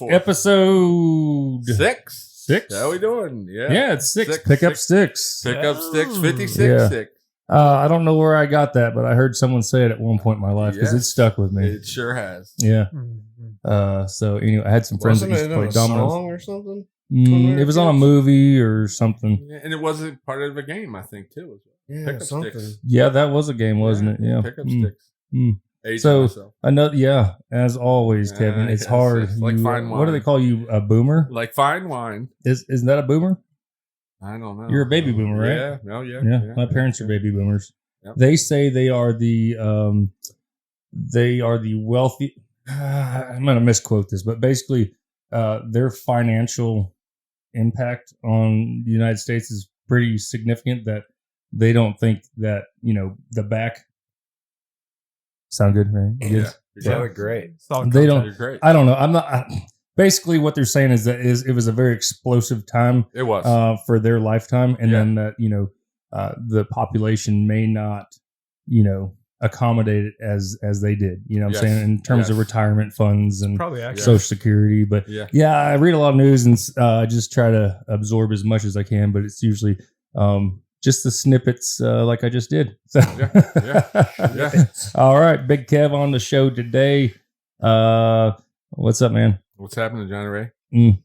Episode 6. 6. How we doing? Yeah. Yeah, it's 6. Pick up sticks. Pick up sticks. 56 Yeah. sticks. I don't know where I got that, but I heard someone say it at one point in my life because it stuck with me. It sure has. Yeah. So anyway, I had some friends that used to play dominoes. Song or something? It was on a movie or something. Yeah, and it wasn't part of a game, I think, too. Yeah, Pick up something. sticks. Yeah, that was a game, wasn't it? Yeah. Pick up sticks. Aging So myself. another, yeah, as always, Kevin, it's yes, hard. it's like fine What do they wine. call you? A boomer? Like fine wine. Isn't that a boomer? I don't know. You're a baby boomer, right? Yeah. Oh, yeah. Yeah, my parents are baby boomers. Yep. They say they are the wealthy. I'm going to misquote this, but basically, their financial impact on the United States is pretty significant. That they don't think that the back. Sound good, right? Yeah. Sounded great. They don't. You're great. I don't know. I'm not. Basically, what they're saying is that it was a very explosive time. It was. For their lifetime, and then that the population may not accommodate it as they did. You know what I'm saying, in terms of retirement funds and Probably accurate. Social Security. But yeah, I read a lot of news and I just try to absorb as much as I can. But it's usually just the snippets like I just did. So Yeah. All right, Big Kev on the show today. What's up, man? What's happening, Johnny Ray?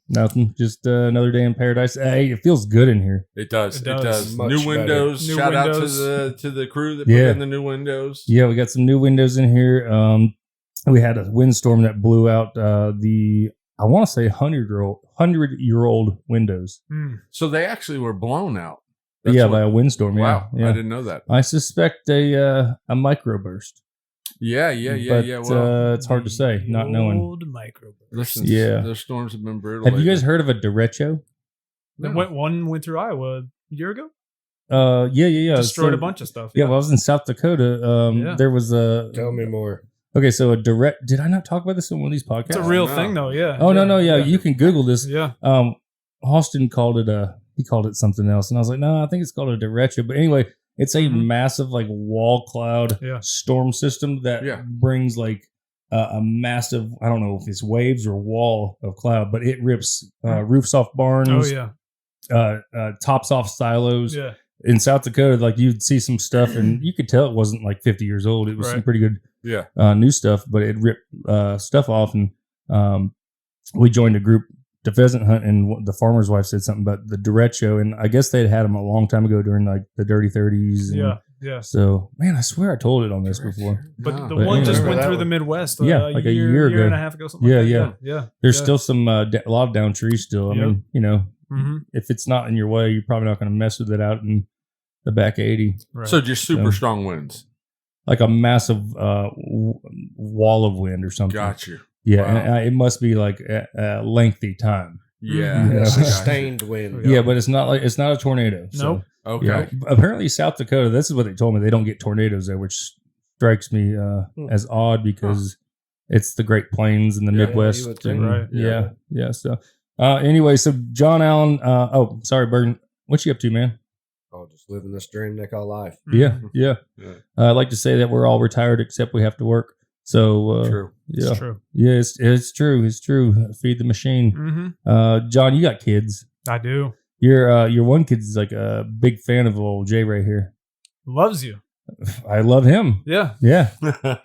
Nothing. Just another day in paradise. Hey, it feels good in here. It does. It does. Much New better. windows. New Shout windows. out to the crew that put in the new windows. Yeah, we got some new windows in here. We had a windstorm that blew out I want to say 100-year-old windows. So they actually were blown out. By a windstorm. Wow, Yeah. I didn't know that. I suspect a microburst. Yeah. But Well, it's hard to say, not knowing. Old microburst. listen, Yeah. those storms have been brutal. Have you guys lately. heard of a derecho? One went through Iowa a year ago. Yeah. Destroyed So- a bunch of stuff. Yeah, well, I was in South Dakota. There was a. Tell me more. Okay, so a direct. Did I not talk about this on one of these podcasts? It's a real No. thing, though. Yeah. Oh no, you can Google this. Yeah. Austin called it something else, and I was like, no, I think it's called a derecho. But anyway, it's a massive wall cloud storm system that brings a massive, I don't know if it's waves or wall of cloud, but it rips roofs off barns. Oh yeah. Tops off silos. Yeah. In South Dakota, you'd see some stuff, and you could tell it wasn't 50 years old. It was some pretty good new stuff, but it ripped stuff off, and we joined a group to pheasant hunt, and the farmer's wife said something about the derecho, and I guess they'd had them a long time ago during the dirty 30s. And Yeah. So, man, I swear I told it on this before. But the But one just anyway. went through the Midwest. Yeah, like a year ago. and a half ago. Something Yeah, like that. Yeah. There's still some a lot of down trees still. I Yep. mean, Mm-hmm. if it's not in your way, you're probably not going to mess with it out in the back 80. Right. So just super strong winds. Like a massive wall of wind or something. Got you. Yeah, Wow. and it must be a lengthy time. Yeah. Yeah. Sustained wind. Yeah, but it's not a tornado. So, Nope. Okay. yeah. Apparently, South Dakota. This is what they told me. They don't get tornadoes there, which strikes me as odd because it's the Great Plains and the Yeah, Midwest. you would think. and- Right. Yeah. So, anyway, so John Allen. Sorry, Burgin. What you up to, man? Oh, just living this dream they call life. Yeah. Yeah. I like to say that we're all retired except we have to work. So, True. yeah, It's true. yeah, it's true. It's true. Feed the machine. Mm-hmm. John, you got kids. I do. Your one kid's like a big fan of old Jay right here. Loves you. I love him. Yeah. Yeah.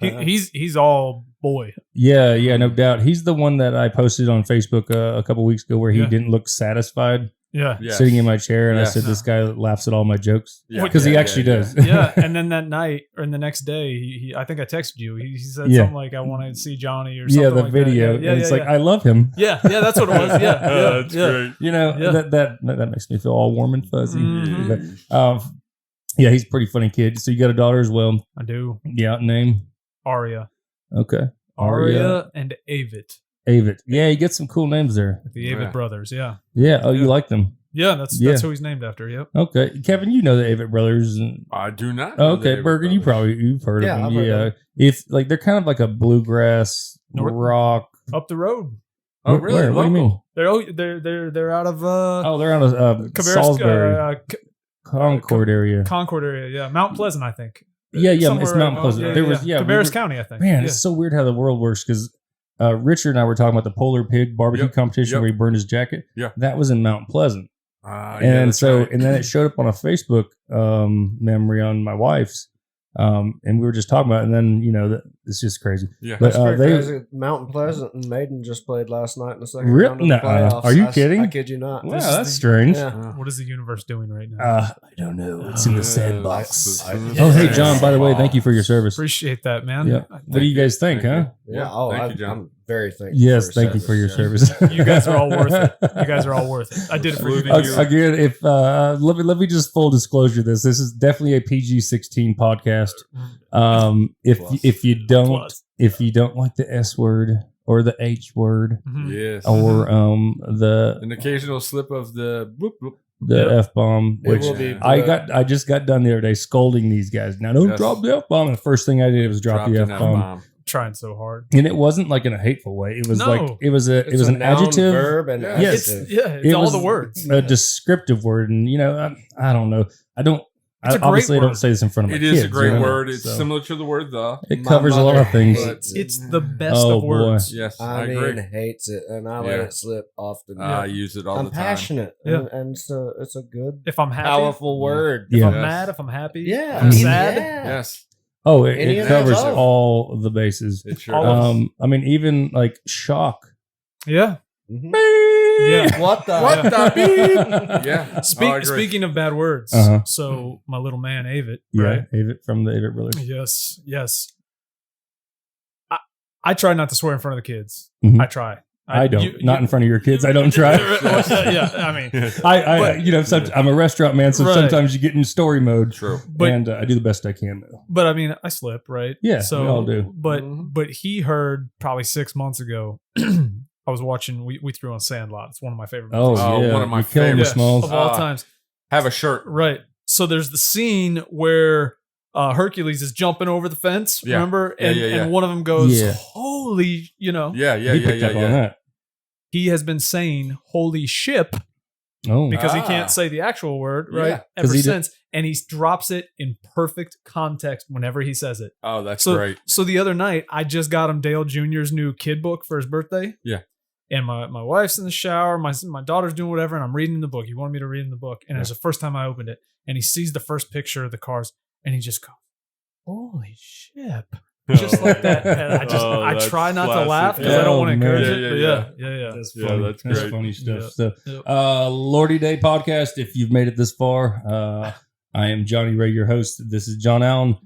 He's all boy. Yeah, no doubt. He's the one that I posted on Facebook a couple weeks ago where he Yeah. didn't look satisfied Yeah. Yes. sitting in my chair, and Yes. I said, "This guy laughs at all my jokes," Yeah. because he actually does. Yeah. And then that night or the next day, he I think I texted you. He said something like, "I want to see Johnny" or something. Yeah, the like video. That. Yeah. and it's like I love him. Yeah. That's what it was. Yeah. That's great. You know Yeah. that makes me feel all warm and fuzzy. Mhm. But, yeah, he's a pretty funny kid. So you got a daughter as well. I do. Yeah, name. Aria. Okay. Aria and Avit. Avit. Yeah, you get some cool names there. The Avit Yeah. brothers. Yeah. Yeah. Oh, you Yeah. like them? Yeah. That's who he's named after. Yep. Okay, Kevin, you know the Avit brothers. I do not. know Okay, the Burgin, you've heard Yeah, of them. I've heard Yeah, of it's like they're kind of like a bluegrass North- rock. Up the road. Oh, really? Where? What do you mean? They're out of Oh, they're out of Salisbury, Concord area. Concord area. Yeah. Mount Pleasant, I think. Yeah, it's Somewhere- Mount Pleasant. There was Cabarrus we- County, I think. Man, Yeah. it's so weird how the world works because Richard and I were talking about the Polar Pig barbecue competition where he burned his jacket. Yeah. That was in Mount Pleasant. And then it showed up on a Facebook memory on my wife's. And we were just talking about it, and then, it's just crazy. Yeah. But crazy. Mountain Pleasant and Maiden just played last night in the second round of the playoffs. Are you kidding? I kid you not. Wow, that's strange. Yeah. What is the universe doing right now? I don't know. It's in the sandbox. Oh, Hey, John, by the way, thank you for your service. Appreciate that, man. Yeah. What do you guys think, huh? Yeah. Thank you, John. I'm very thankful. Yes, thank you for your service. You guys are all worth it. You guys are all worth it. I did it for you. Again, if let me just full disclosure this. This is definitely a PG-16 podcast. If you don't like the S word or the H word, yes, or an occasional slip of the boop, boop. The F-bomb, which I just got done the other day scolding these guys. Now don't drop the F-bomb. And the first thing I did was drop the F-bomb. Trying so hard, and it wasn't like in a hateful way. It was it was an adjective, verb, and adjective. It's all the words, a descriptive word, and I don't know. I don't say this in front of my kids. It is a great word. It's similar to the word the. It covers a lot of things. It's the best of words. Yes, I agree. Hates it, and I let it slip often. I use it all the time. I'm passionate, and so it's a good, if I'm happy, powerful word. If I'm mad, if I'm happy, I'm sad, yes. Oh, it covers all the bases. It sure I mean, even like shock. Yeah. Mm-hmm. Yeah. What the? What the? Yeah. Speaking of bad words, so my little man Avit, right? Avit from the Avit Brothers. Yes. I try not to swear in front of the kids. Mm-hmm. I try. I don't. Not in front of your kids. I don't try. Yeah, I mean, I'm a restaurant man, so sometimes you get in story mode. True. And I do the best I can, though. But I mean, I slip, right? Yeah, so, we all do. But he heard probably 6 months ago. I was watching. We threw on Sandlot. It's one of my favorite movies. Oh, yeah. One of my favorite of all times. Have a shirt. Right. So there's the scene where Hercules is jumping over the fence. Yeah. Remember? And one of them goes, "Holy," Yeah. He picked up on that. He has been saying "holy ship" because he can't say the actual word, right? Ever since, and he drops it in perfect context whenever he says it. Oh, that's great. So the other night, I just got him Dale Jr.'s new kid book for his birthday. Yeah. And my wife's in the shower, my daughter's doing whatever, and I'm reading the book. He wanted me to read in the book, and it was the first time I opened it, and he sees the first picture of the cars, and he just goes, "Holy ship." Just like that. And I try not to laugh because I don't want to encourage it. Yeah. That's funny. That's great. That's funny stuff. So, Lordy Day Podcast, if you've made it this far, I am Johnny Ray, your host. This is John Allen,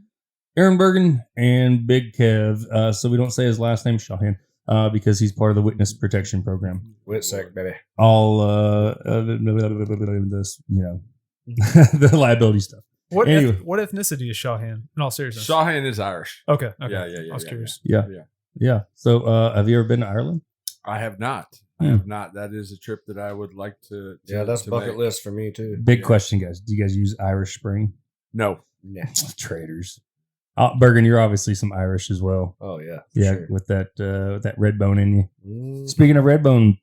Aaron Burgin, and Big Kev. So we don't say his last name, Shawhan, because he's part of the Witness Protection Program. Witsec, baby. All this, the liability stuff. What ethnicity is Shawhan? In all seriousness, Shawhan is Irish. Okay. Yeah. I was curious. Yeah. So, have you ever been to Ireland? I have not. That is a trip that I would like to. That's to bucket make. list for me too. Big question, guys. Do you guys use Irish Spring? No. Nah. Traitors. Burgin, you're obviously some Irish as well. Oh yeah. Sure. With that red bone in you. Mm. Speaking of red bone,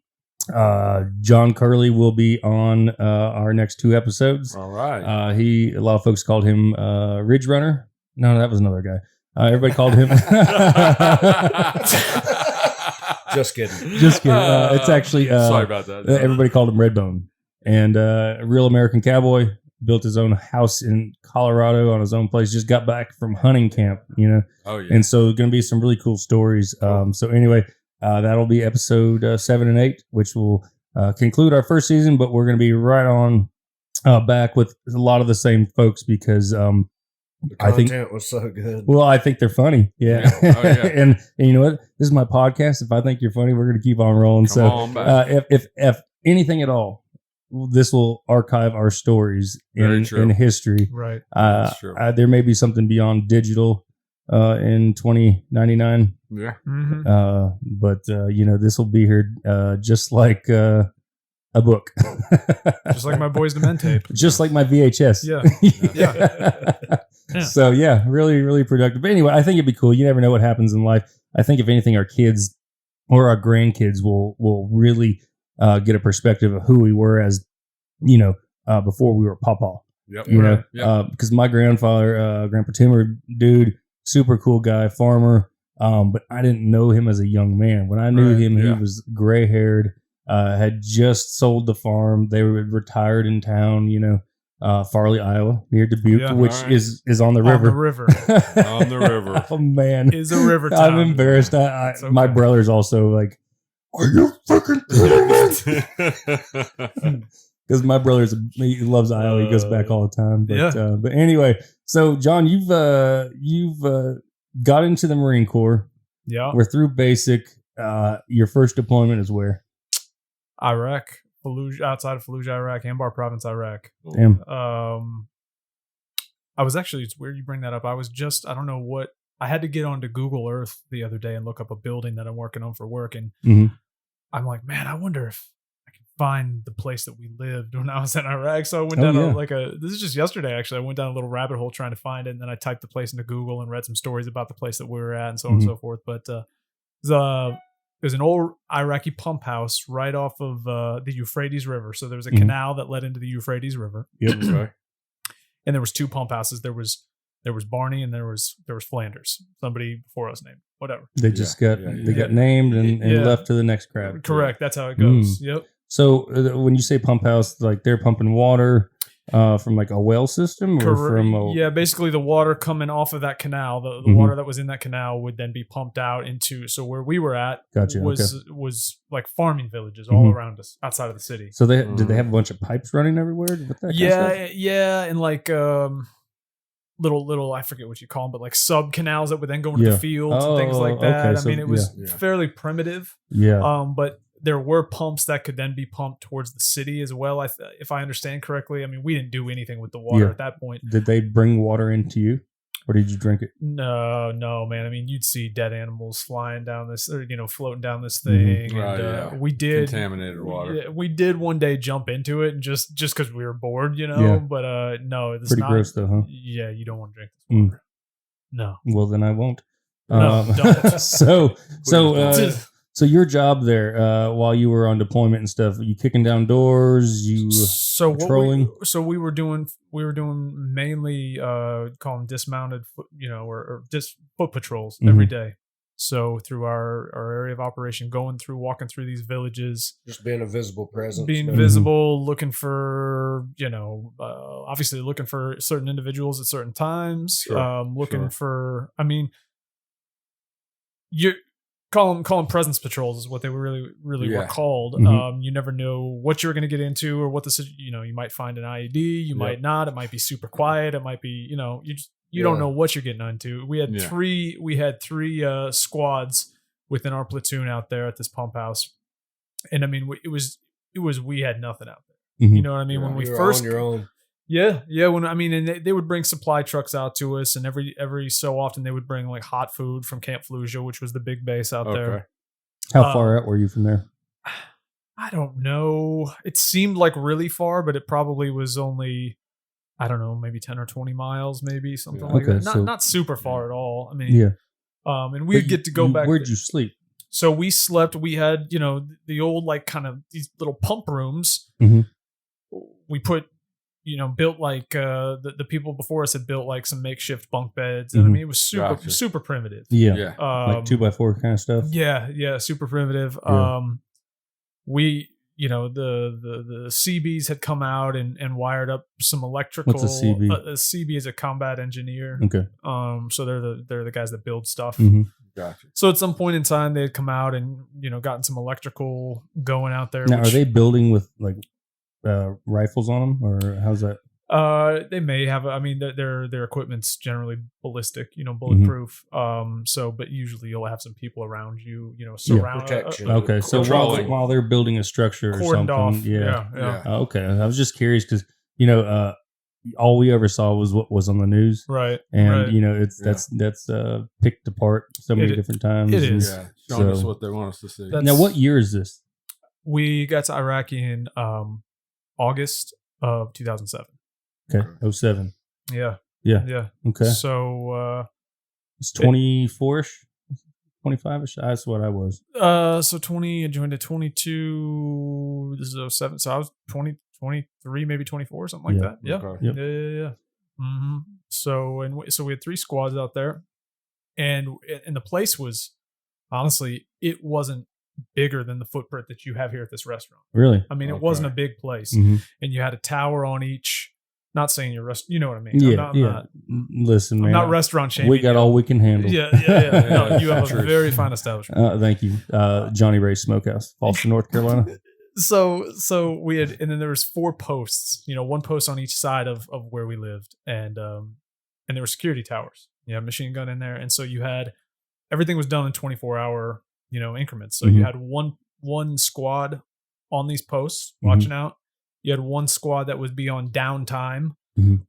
John Curley will be on our next 2 episodes. All right. A lot of folks called him Ridge Runner. No, that was another guy. Everybody called him. Just kidding. It's actually sorry about that. Everybody called him Redbone, and a real American cowboy. Built his own house in Colorado on his own place. Just got back from hunting camp, Oh yeah. And so going to be some really cool stories. So anyway. That'll be episode 7 and 8, which will conclude our first season. But we're going to be right on back with a lot of the same folks because the content was so good. Well, I think they're funny. Yeah. Oh, yeah. and you know what? This is my podcast. If I think you're funny, we're going to keep on rolling. Come on back. If anything at all, this will archive our stories in history. Right. That's true. There may be something beyond digital. In 2099. Yeah. Mm-hmm. But this will be here just like a book. Just like my Boys to Men tape. Just like my VHS. Yeah. So really, really productive. But anyway, I think it'd be cool. You never know what happens in life. I think if anything, our kids or our grandkids will really get a perspective of who we were as, before we were pawpaw. Yep. Because my grandfather, Grandpa Timmer, dude, super cool guy, farmer, But I didn't know him as a young man. When I knew him, he was gray haired, had just sold the farm. They were retired in town, Farley, Iowa, near Dubuque, which is on the river. On the river. Oh man, is a river town. I'm embarrassed. Okay. My brother's also like, are you fucking kidding me? Because my he loves Iowa. He goes back all the time. But anyway, so John, you've got into the Marine Corps. Yeah, we're through basic. Your first deployment is where? Iraq. Fallujah, outside of Fallujah, Iraq, Anbar Province, Iraq. Damn. I was actually, it's weird you bring that up. I had to get onto Google Earth the other day and look up a building that I'm working on for work. And I'm like, man, I wonder if I can find the place that we lived when I was in Iraq. So I went down this is just yesterday, actually. I went down a little rabbit hole trying to find it. And then I typed the place into Google and read some stories about the place that we were at and so on and so forth. But there's an old Iraqi pump house right off of the Euphrates River. So there was a canal that led into the Euphrates River. Yep. Right. And there was two pump houses. There was Barney and there was Flanders. Somebody before us named. Whatever. They just got named and left to the next crowd. Correct. That's how it goes. Yep. So when you say pump house, like they're pumping water from like a well system, or from basically the water coming off of that canal, the water that was in that canal would then be pumped out into. So where we were at was like farming villages all around us outside of the city. So did they have a bunch of pipes running everywhere with that? And like little I forget what you call them, but like sub canals that would then go into the fields and things like that. Okay, I mean, it was fairly primitive. Yeah, but there were pumps that could then be pumped towards the city as well. If I understand correctly, I mean, we didn't do anything with the water at that point. Did they bring water into you, or did you drink it? No, man. I mean, you'd see dead animals flying down this, or floating down this thing. And we did contaminated water. We did one day jump into it, and just because we were bored, But no, it's pretty gross though, huh? Yeah, you don't want to drink this water. No. Well, then I won't. No, don't. So your job there, while you were on deployment and stuff, you kicking down doors, patrolling. We were doing mainly call them dismounted, or foot patrols every day. So through our area of operation, walking through these villages, just being a visible presence, visible, looking for obviously looking for certain individuals at certain times, looking for. I mean, you. Call them presence patrols is what they were really were called. You never know what you're going to get into or what you might find an IED, you might not. It might be super quiet. It might be you don't know what you're getting into. We had three squads within our platoon out there at this pump house, and I mean it was we had nothing out there. You know what I mean? When we first on your own. Yeah. And they would bring supply trucks out to us, and every so often they would bring like hot food from Camp Fallujah, which was the big base out there. How far out were you from there? I don't know. It seemed like really far, but it probably was only, I don't know, maybe 10 or 20 miles, maybe something like that. Not super far at all. I mean, and we'd get to go back. Where'd you sleep? So we slept. We had the old like kind of these little pump rooms. We put. Built like the people before us had built like some makeshift bunk beds. And I mean, it was super primitive. Yeah. Like 2x4 kind of stuff. Yeah. Super primitive. Yeah. We, the CBs had come out and wired up some electrical. What's a CB? A CB is a combat engineer. Okay. So they're the guys that build stuff. Gotcha. So at some point in time, they had come out and, gotten some electrical going out there. Now, are they building with like, rifles on them, or how's that? They may have. I mean, their equipment's generally ballistic, bulletproof. But usually you'll have some people around you, surround protection. Okay, so while they're building a structure or something, off. Yeah. Okay, I was just curious because all we ever saw was what was on the news, right? And that's picked apart so many different times. It is. Showing us what they want us to see. Now, what year is this? We got to Iraq in August of 2007. Okay, 07. Yeah. Okay. So it's 24ish, 25ish. That's what I was. So 20. I joined at 22. This is 07. So I was 20, 23, maybe 24, something like that. Yeah. Okay. Yep. Yeah. Mm-hmm. So we had three squads out there, and the place was, honestly, it wasn't bigger than the footprint that you have here at this restaurant. Really? I mean, it wasn't a big place, Mm-hmm. and you had a tower on each. Not saying you're you know what I mean. Yeah, Listen, man. I'm not restaurant shaming. We got all we can handle. Yeah. No, you have a very fine establishment. Thank you, Johnny Ray's Smokehouse, Fallston, North Carolina. So we had, and then there was 4 posts. One post on each side of where we lived, and there were security towers. You had a machine gun in there, and so you had everything was done in 24-hour increments. So you had one squad on these posts watching out. You had one squad that would be on downtime,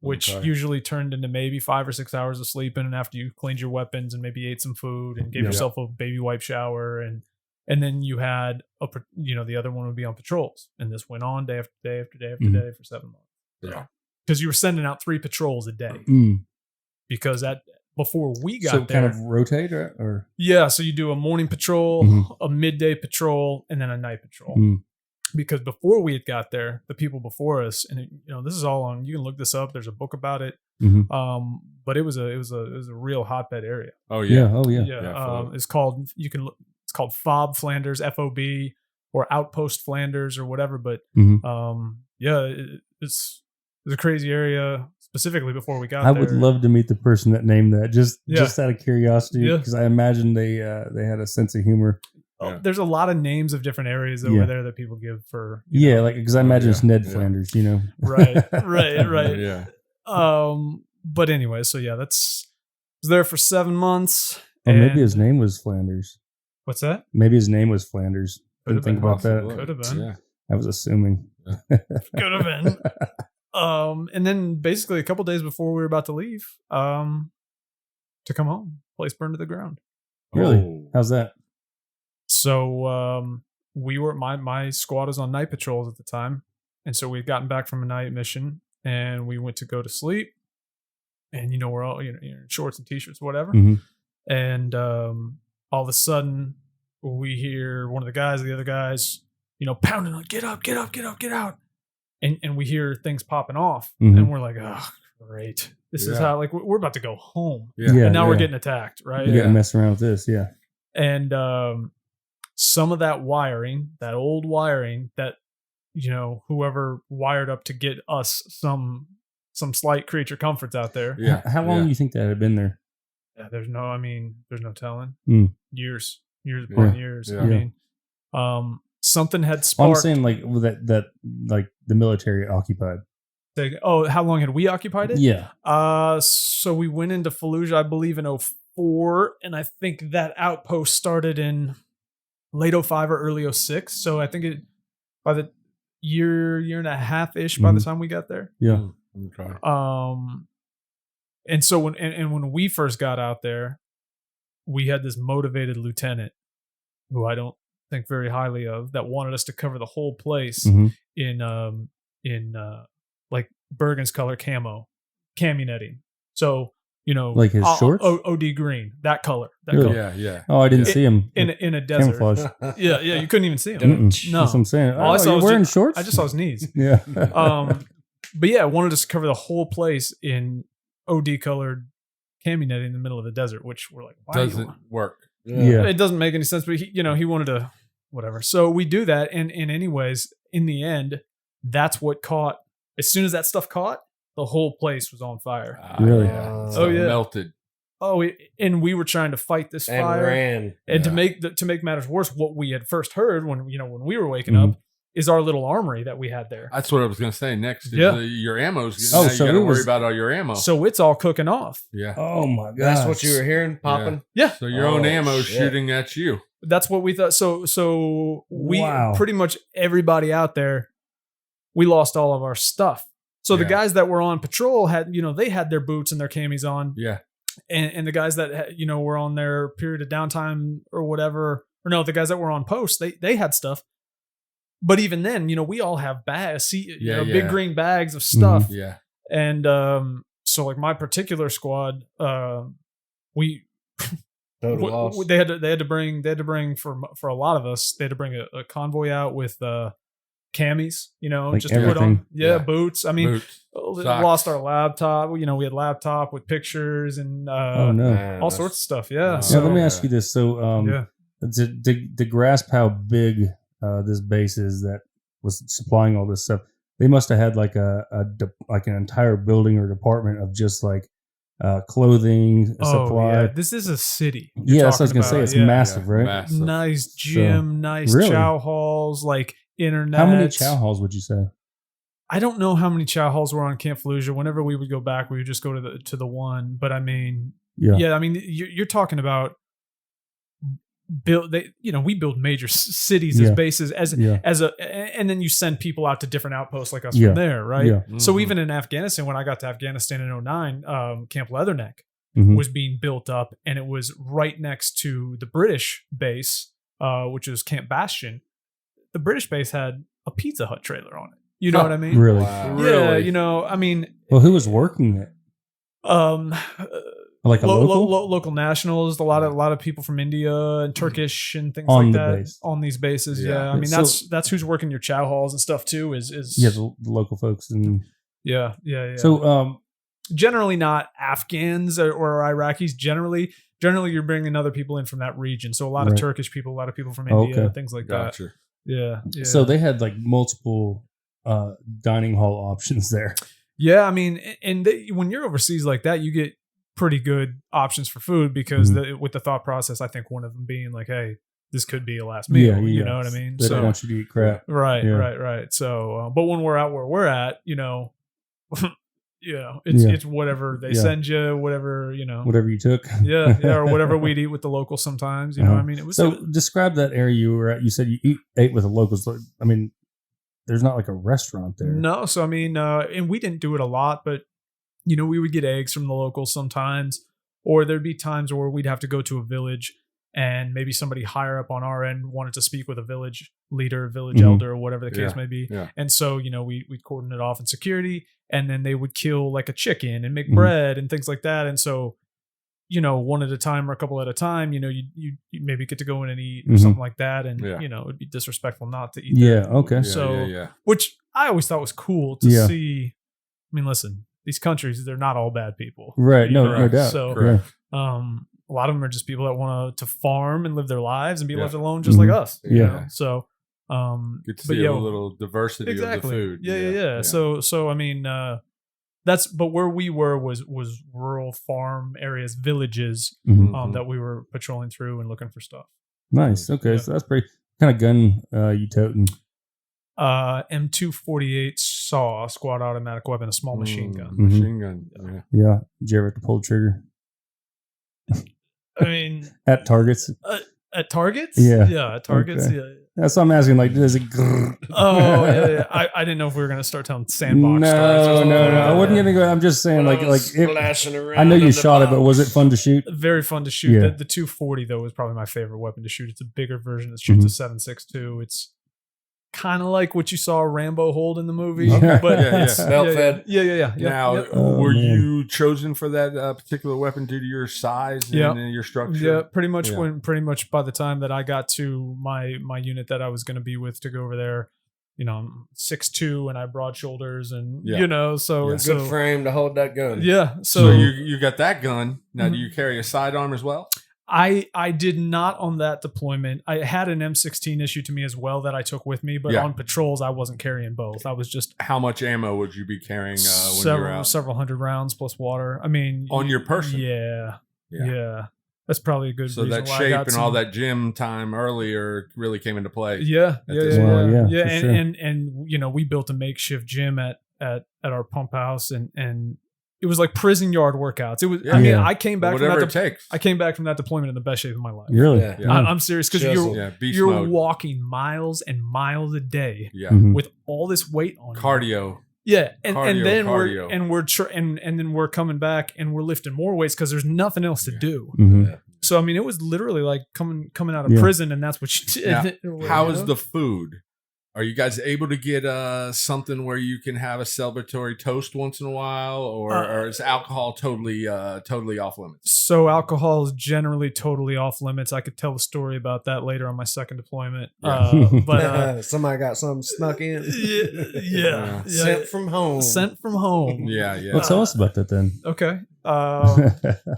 which usually turned into maybe 5 or 6 hours of sleeping, and after you cleaned your weapons and maybe ate some food and gave yourself a baby wipe shower, and then you had the other one would be on patrols, and this went on day after day after day after day for 7 months. Yeah, because you were sending out 3 patrols a day. Because before we got there, kind of rotate or yeah, so you do a morning patrol, a midday patrol, and then a night patrol. Because before we had got there, the people before us, and this is all on. You can look this up. There's a book about it. But it was a real hotbed area. Oh yeah. It's called it's called FOB Flanders, FOB, or Outpost Flanders or whatever. But it's a crazy area. Specifically before we got there. I would love to meet the person that named that, just out of curiosity, because I imagine they had a sense of humor. There's a lot of names of different areas over there that people give for. Because I imagine it's Ned Flanders, Right. Yeah. But anyway, so was there for 7 months. Or maybe his name was Flanders. What's that? Maybe his name was Flanders. Didn't think about that. Could have been. Yeah. I was assuming. Could have been. And then basically a couple days before we were about to leave, to come home, place burned to the ground. Really? Oh. How's that? So we were my squad was on night patrols at the time, and so we'd gotten back from a night mission, and we went to go to sleep, and we're all in shorts and t-shirts, whatever, and all of a sudden we hear one of the other guys, pounding on, get up, get up, get up, get out. And we hear things popping off, and we're like, oh, great. This is how, we're about to go home. Yeah. And now we're getting attacked, right? You got to mess around with this, yeah. And some of that wiring, that old wiring that, whoever wired up to get us some slight creature comforts out there. Yeah. How long do you think that had been there? Yeah, there's no telling. Years upon years. Yeah. I mean, something had sparked. I'm saying that the military occupied. How long had we occupied it? Yeah. So we went into Fallujah, I believe, in 2004, and I think that outpost started in late 2005 or early 2006. So I think by the year and a half ish by the time we got there. Yeah. Okay. And so when we first got out there, we had this motivated lieutenant who I don't think very highly of, that wanted us to cover the whole place in Burgin's color camunetting. So like his shorts, OD green, that color. Really? Yeah. Oh, I didn't see him in a desert. Camouflage. Yeah, you couldn't even see him. No, that's what I'm saying. All I saw was wearing shorts. I just saw his knees. Yeah. But yeah, I wanted us to cover the whole place in OD colored camunetting in the middle of the desert, which we're like, why doesn't work. Yeah. It doesn't make any sense, but he wanted to, whatever. So we do that, and anyways, in the end, that's what caught. As soon as that stuff caught, the whole place was on fire. Really? Melted. And we were trying to fight this and fire, ran. And to make matters worse, what we had first heard when we were waking up is our little armory that we had there. That's what I was going to say next. Yeah. Your ammo's. Oh, now so you got to it was- worry about all your ammo. So it's all cooking off. Yeah. Oh my god. That's what you were hearing popping? Yeah. So your own ammo's shit. shooting at you. That's what we thought. So we Wow. pretty much everybody out there, we lost all of our stuff. So the Yeah. guys that were on patrol had, they had their boots and their camis on. Yeah. And the guys that, were on their period of downtime or whatever, or no, the guys that were on post, they had stuff. But even then, we all have bags, big green bags of stuff. Yeah. And so like my particular squad, we Total loss. they had to bring for a lot of us, they had to bring a convoy out with camis, like just to put on. Boots. I mean, Boots, lost our laptop. We had laptop with pictures and all sorts of stuff. Yeah. So let me ask you this. So to grasp how big this base is that was supplying all this stuff, they must have had like an entire building or department of just like clothing supply. Yeah. This is a city. Yeah, that's what I was gonna say. It's massive, right? Massive. Nice gym, nice chow halls, like internet. How many chow halls would you say? I don't know how many chow halls were on Camp Fallujah. Whenever we would go back, we would just go to the one. But I mean, I mean, you're talking about we build major cities as bases and then you send people out to different outposts like us from there, right? Yeah. Mm-hmm. So even in Afghanistan, when I got to Afghanistan in 2009, Camp Leatherneck was being built up, and it was right next to the British base, which is Camp Bastion. The British base had a Pizza Hut trailer on it. You know what I mean? Really? Wow. Yeah. I mean, well, who was working it? Like a local nationals, a lot of people from India and Turkish and things like that on these bases. Yeah. I mean, that's who's working your chow halls and stuff too. Is the local folks and yeah. So generally not Afghans or Iraqis. Generally you're bringing other people in from that region. So a lot of Turkish people, a lot of people from India, things like that. Yeah. So they had like multiple dining hall options there. Yeah, I mean, and when you're overseas like that, you get pretty good options for food because with the thought process, I think one of them being like, hey, this could be a last meal. You know what I mean? They don't want you to eat crap. Right. So, but when we're out where we're at, it's whatever they send you, whatever you took. or whatever we'd eat with the locals sometimes. You know what I mean? Describe that area you were at. You said you ate with the locals. I mean, there's not like a restaurant there. No. So, I mean, and we didn't do it a lot, but we would get eggs from the locals sometimes, or there'd be times where we'd have to go to a village and maybe somebody higher up on our end wanted to speak with a village leader, village elder, or whatever the case may be. Yeah. And so, we'd cordon it off in security, and then they would kill like a chicken and make bread and things like that. And so, one at a time or a couple at a time, you maybe get to go in and eat or something like that. And, it'd be disrespectful not to eat. Yeah. Okay. Which I always thought was cool to see. I mean, listen, these countries, they're not all bad people. Right. No doubt. So, a lot of them are just people that want to farm and live their lives and be left alone just like us. So, good to see a little diversity of the food. Yeah. So I mean, but where we were was rural farm areas, villages, that we were patrolling through and looking for stuff. Nice. Okay. So that's pretty kind of gun you toting. M248 SAW, squad automatic weapon, a small machine gun. Machine gun. Yeah. Did you ever have to pull the trigger? I mean, at targets. At targets? Yeah. At targets. Okay. Yeah. That's what I'm asking. Like, does it? I didn't know if we were going to start telling Sandbox stories. No. I wasn't going to go. I'm just saying, splashing around. I know you shot it, but was it fun to shoot? Very fun to shoot. The 240 though was probably my favorite weapon to shoot. It's a bigger version that shoots a 7.62. It's kind of like what you saw Rambo hold in the movie, but belt fed. Yeah. Now, were you chosen for that particular weapon due to your size and your structure? Yeah, pretty much. Pretty much by the time that I got to my unit that I was going to be with to go over there, I'm 6'2" and I have broad shoulders, and so it's good frame to hold that gun. Yeah. So you got that gun. Now, do you carry a sidearm as well? I did not on that deployment. I had an M16 issued to me as well that I took with me, but on patrols I wasn't carrying both. I was just. How much ammo would you be carrying when you were out? Several hundred rounds plus water. I mean, on your person. Yeah. That's probably a good. So that shape and all that gym time earlier really came into play. Yeah. Sure. And we built a makeshift gym at our pump house and. It was like prison yard workouts. It was. I mean, I came back whatever from that. it takes. I came back from that deployment in the best shape of my life. Really? Yeah. I'm serious because you're walking miles and miles a day. With all this weight on cardio. Yeah, and then we're coming back and we're lifting more weights because there's nothing else to do. So I mean, it was literally like coming out of prison, and that's what you did. Now, how is the food? Are you guys able to get something where you can have a celebratory toast once in a while, or is alcohol totally off limits? So alcohol is generally totally off limits. I could tell a story about that later on my second deployment. But somebody got something snuck in. Yeah. Sent from home. Yeah. Well, tell us about that then. Okay.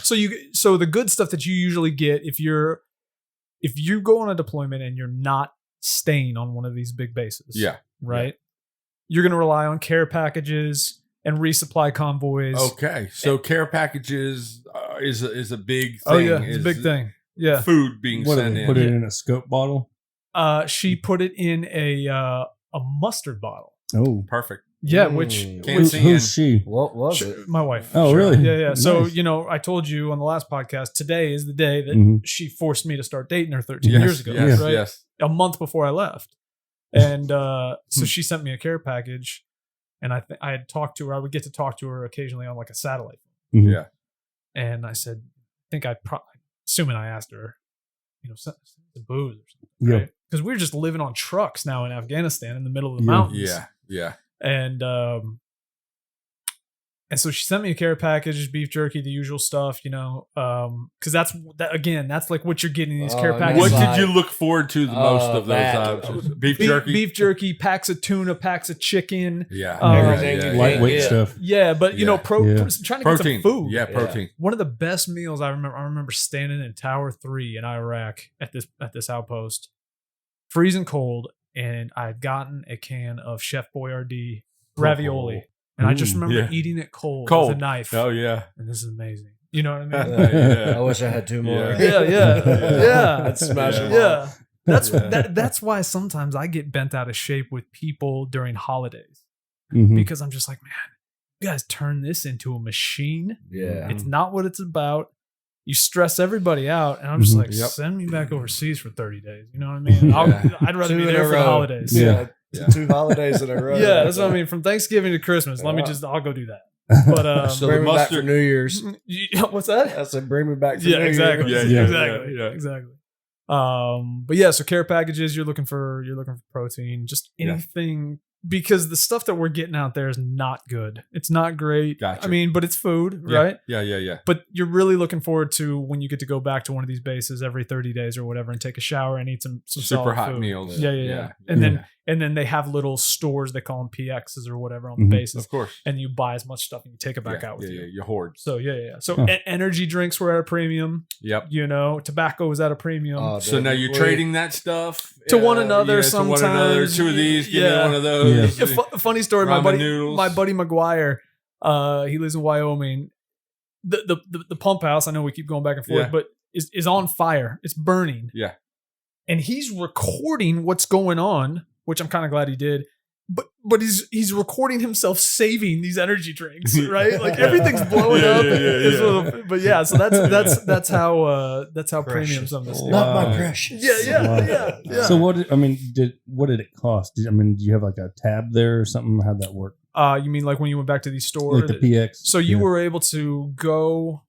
So the good stuff that you usually get if you go on a deployment and you're not staying on one of these big bases. Yeah. Right. You're going to rely on care packages and resupply convoys. Okay. So care packages is a big thing. Oh yeah, it's a big thing. Yeah. Food being sent in. Put it in a scope bottle. She put it in a mustard bottle. Oh, perfect. Yeah, which who's she? What was it? My wife. Oh, really? Yeah. Nice. So, I told you on the last podcast, today is the day that she forced me to start dating her 13 years ago. Yes, right? yes. A month before I left. And so she sent me a care package, and I had talked to her. I would get to talk to her occasionally on like a satellite phone. Mm-hmm. Yeah. And I said, assuming I asked her, some booze or something. Right? Because we were just living on trucks now in Afghanistan in the middle of the mountains. Yeah. And so she sent me a care package, beef jerky, the usual stuff, because that's like what you're getting in these care packages. What did you look forward to the most of those options? Beef jerky? Beef jerky, packs of tuna, packs of chicken. Everything lightweight stuff. Yeah, but trying to get some food. Yeah, protein. One of the best meals I remember standing in Tower 3 in Iraq at this outpost, freezing cold, and I'd gotten a can of Chef Boyardee ravioli. And I just remember eating it cold with a knife. Oh, yeah. And this is amazing. You know what I mean? Yeah. I wish I had two more. Yeah. I'd smash them all. That's why sometimes I get bent out of shape with people during holidays. Because I'm just like, man, you guys turn this into a machine. Yeah. It's not what it's about. You stress everybody out. And I'm just like, send me back overseas for 30 days. You know what I mean? I'd rather be there for the holidays. Yeah. 2 holidays in a row. Yeah, that's what I mean. From Thanksgiving to Christmas, I'll go do that. But so bring me back for New Year's. What's that? I said bring me back for New exactly. Year's. Exactly. But yeah, so care packages, you're looking for protein, just anything, because the stuff that we're getting out there is not good. It's not great. Gotcha. I mean, but it's food, right? Yeah. But you're really looking forward to when you get to go back to one of these bases every 30 days or whatever and take a shower and eat some super hot food. meals. Yeah. And then they have little stores, they call them PXs or whatever on the bases. Of course. And you buy as much stuff and you take it back out with you. Yeah, you hoard. So So energy drinks were at a premium. Yep. Tobacco was at a premium. So now you're trading that stuff to one another sometimes. To one another, 2 of these, give me one of those. Yeah. Funny story, my buddy McGuire, he lives in Wyoming. The pump house, I know we keep going back and forth, but is on fire. It's burning. Yeah. And he's recording what's going on, which I'm kind of glad he did. But he's recording himself saving these energy drinks, right? Like everything's blowing up. But yeah, so that's how premium some of this. Not my precious. Yeah. So what did it cost? Do you have like a tab there or something? How'd that work? You mean like when you went back to these stores? Like the PX. So you were able to go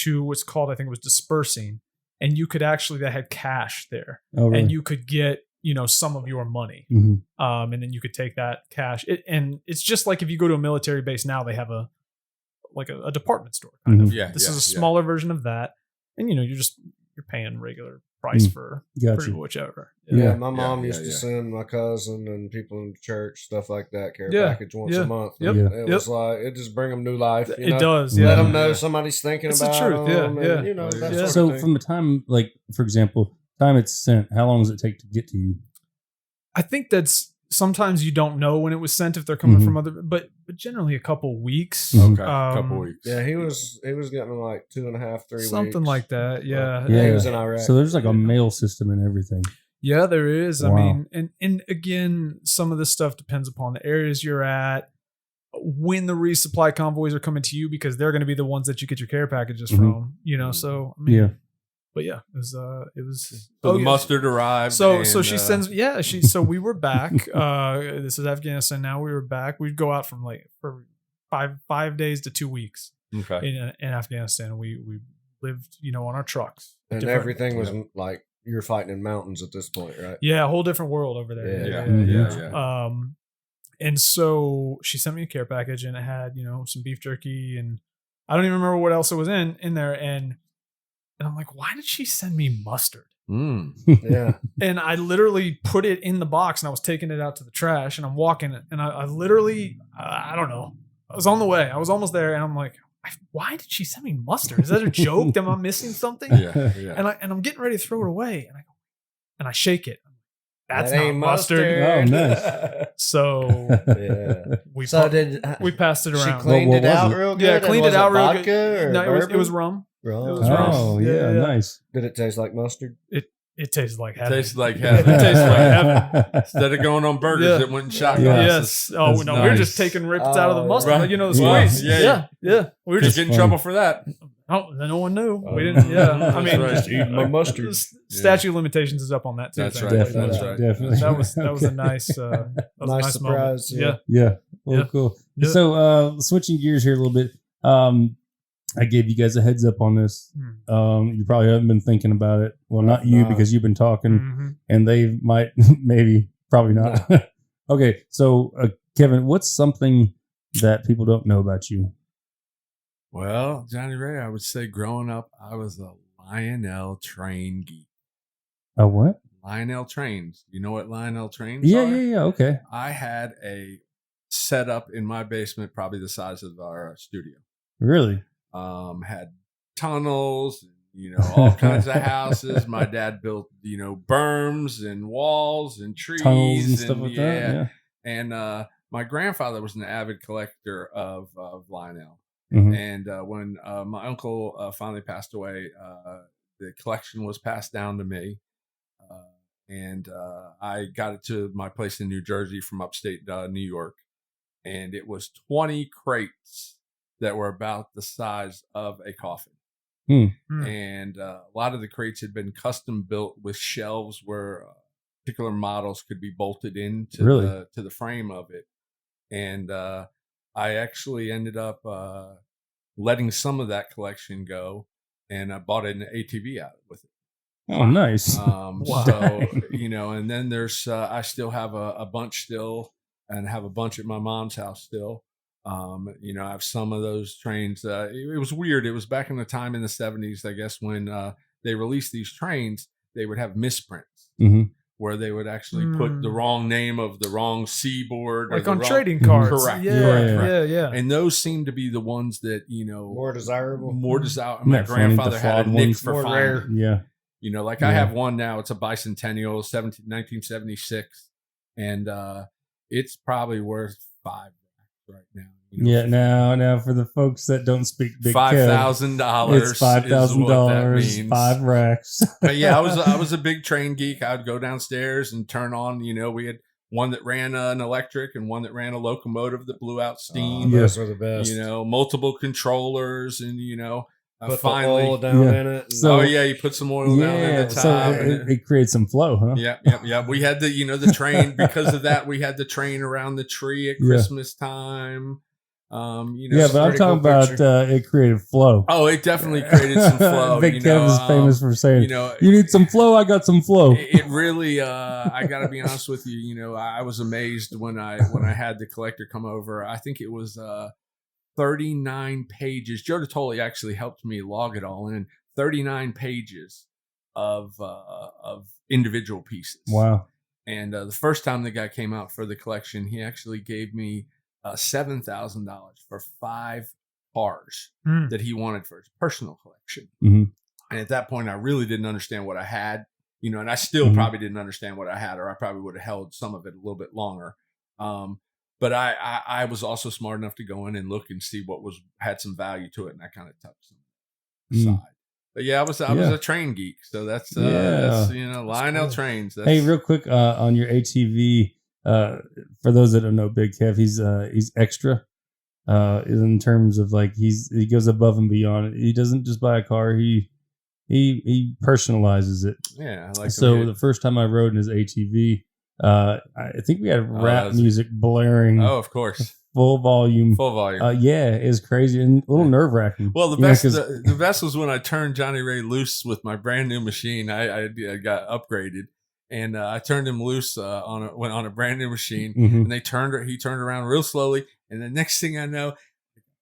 to what's called, I think it was dispersing, and you could they had cash there, and you could get some of your money, and then you could take that cash. And it's just like if you go to a military base now, they have a department store kind of. Yeah, this is a smaller version of that, and you're paying regular price for pretty much ever. Yeah, my mom used to send my cousin and people in the church stuff like that care package once a month. It was like it just bring them new life. It does. Let them know somebody's thinking it's about the truth. them. Yeah. So from the time, like for example, time it's sent, how long does it take to get to you? I think that's sometimes you don't know when it was sent if they're coming from other, but generally a couple weeks. Okay, couple weeks. Yeah, he was getting like 2.5, 3 weeks. Something like that. Yeah. He was in Iraq. So there's like a mail system and everything. Yeah, there is. Wow. I mean, and again, some of this stuff depends upon the areas you're at, when the resupply convoys are coming to you, because they're going to be the ones that you get your care packages from. So I mean, but yeah, it was. So the mustard arrived. So she sends. Yeah, so we were back. This is Afghanistan. Now we were back. We'd go out from for 5 days to 2 weeks. Okay. In Afghanistan, we lived on our trucks, and everything was like you're fighting in mountains at this point, right? Yeah, a whole different world over there. Yeah. And so she sent me a care package, and it had, some beef jerky, and I don't even remember what else it was in there. And I'm like, why did she send me mustard? Yeah. And I literally put it in the box, and I was taking it out to the trash, and I'm walking it, and I literally, I don't know, I was on the way, I was almost there, and I'm like, why did she send me mustard? Is that a joke? Am I missing something? Yeah. And I'm getting ready to throw it away, and I shake it. That's that not ain't mustard. Oh, nice. So we passed it around. She cleaned it out real good. Yeah, cleaned it out real good. No, it was rum. Oh, yeah, nice. Did it taste like mustard? It tastes like heaven. It tastes like heaven. Instead of going on burgers, it went in shotgun. Yes. Oh, no, nice. We were just taking rips out of the mustard. Right. The squeeze. Yeah. We were just getting in trouble for that. Oh, no one knew. We didn't. Yeah. I mean, just eating my mustard. Statute of limitations is up on that too. That's right. Definitely. That was a nice, nice surprise. Moment. Yeah. Well, cool. Yeah. So, switching gears here a little bit. I gave you guys a heads up on this. You probably haven't been thinking about it. Well, not you, because you've been talking, and they might, maybe, probably not. Okay, so Kevin, what's something that people don't know about you? Well, Johnny Ray, I would say growing up, I was a Lionel train geek. A what? Lionel trains. You know what Lionel trains are? Yeah. Okay. I had a setup in my basement, probably the size of our studio. Really? Had tunnels, all kinds of houses. My dad built, berms and walls and trees tunnels and stuff like that. Yeah. And my grandfather was an avid collector of Lionel. And when my uncle finally passed away, the collection was passed down to me. And I got it to my place in New Jersey from upstate New York. And it was 20 crates that were about the size of a coffin. And a lot of the crates had been custom built with shelves where particular models could be bolted into the frame of it. And I actually ended up letting some of that collection go, and I bought an ATV out with it. Oh, nice. Wow. So, and then there's, I still have a bunch still, and have a bunch at my mom's house still. I have some of those trains. It was weird. It was back in the time in the 70s, I guess, when they released these trains, they would have misprints where they would actually put the wrong name of the wrong seaboard. Like on trading cards. Correct. Yeah. And those seem to be the ones that, more desirable. My grandfather had a nick for finding. Yeah. I have one now. It's a bicentennial, 1976. And it's probably worth $5 right now. Now for the folks that don't speak big $5,000. It's $5,000, 5 racks. But yeah, I was a big train geek. I would go downstairs and turn on. We had one that ran an electric and one that ran a locomotive that blew out steam. Those are the best. Multiple controllers, and put finally the oil down in it. So, you put some oil down in the top. So it creates some flow, huh? Yeah. We had the train because of that. We had the train around the tree at Christmas time. But I'm talking about it created flow. Oh, it definitely created some flow. Big Kev is famous for saying, you need some flow. I got some flow. It really, I got to be honest with you. I was amazed when I had the collector come over. I think it was 39 pages. Joe Dottoli actually helped me log it all in. 39 pages of individual pieces. Wow. And the first time the guy came out for the collection, he actually gave me $7,000 for 5 cars that he wanted for his personal collection. And at that point, I really didn't understand what I had, and I still probably didn't understand what I had, or I probably would have held some of it a little bit longer. But I was also smart enough to go in and look and see what had some value to it, and I kind of touched some side. But I was a train geek, so that's Lionel cool. Trains. Hey, real quick on your ATV. For those that don't know Big Kev, he's extra in terms of he goes above and beyond. He doesn't just buy a car, he personalizes it. Yeah, I like so the first time I rode in his ATV, I think we had rap music blaring. Oh, of course. full volume. Yeah, it's crazy and a little nerve wracking. Well, the best was when I turned Johnny Ray loose with my brand new machine. I got upgraded, and I turned him loose on a brand new machine, and he turned around real slowly, and the next thing I know,